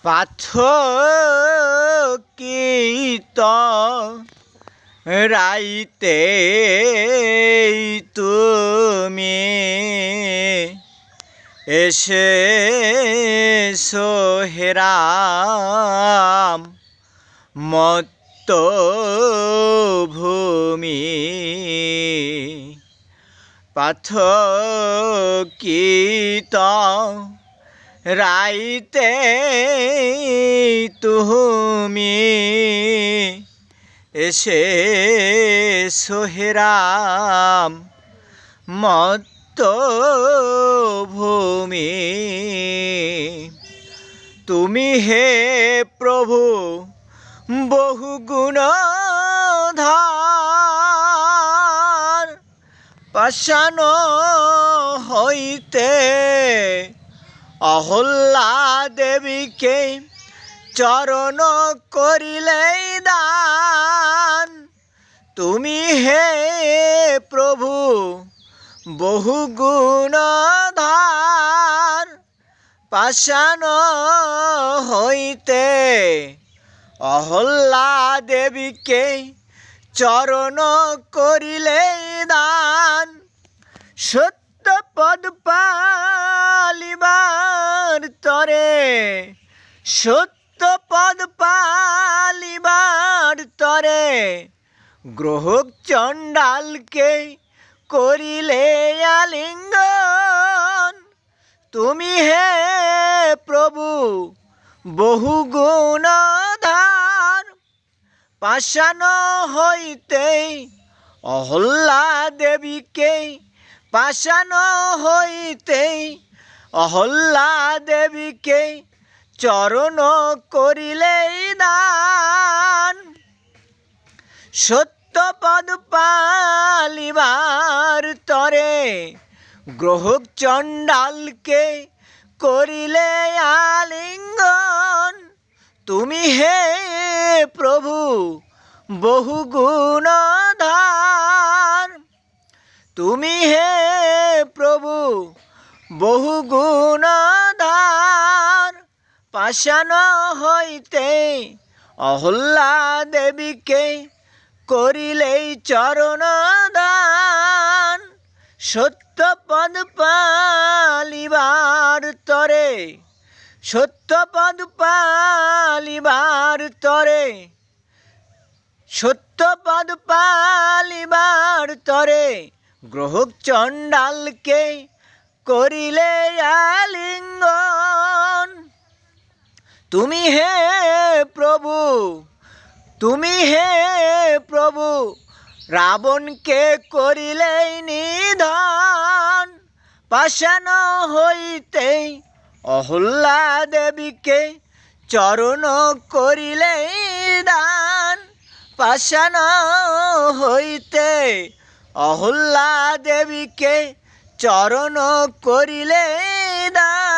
পাথকিত রাইতে তুমি এসেছো হে রাম মত্ত ভূমি। পাথকিত রাইতে তুমি এসেছো হে রাম মত্ত ভূমি। তুমি হে প্রভু বহু গুণধর, পাষাণ হইতে অহল্যা দেবীকে চরণ করিলেই দান। তুমি হে প্রভু বহু গুণধর, পাষাণ হইতে অহল্যা দেবীকে চরণ করিলেই দান। সত্য পদ পালিবার তরে, সত্য পদ পালিবার তরে গ্রহক চণ্ডালকে করিলে আলিঙ্গন। তুমি হে প্রভু বহু গুণধর, পাষাণ হইতে অহল্যা দেবীকে, পাষাণ হইতে অহল্যা দেবীকে চরণ করিলেই দান। সত্য পদ পালিবার তরে গ্রহক চণ্ডালকে করিলে আলিঙ্গন। তুমি হে প্রভু বহু গুণধর, তুমি হে প্রভু বহু গুণধর, পাষাণ হইতে অহল্যা দেবীকে করিলেই চরণ দান। সত্য পদ পালিবার তরে, সত্য পদ পালিবার তরে, সত্য পদ পালিবার তরে গ্রহক চণ্ডালকে করিলে আলিঙ্গন। তুমি হে প্রভু, তুমি হে প্রভু রাবণকে করিলেই নিধন। পাষাণ হইতে অহল্যা দেবীকে চরণ করিলেই দান। পাষাণ হইতে অহল্যা দেবীকে চরণ করিলেই দান।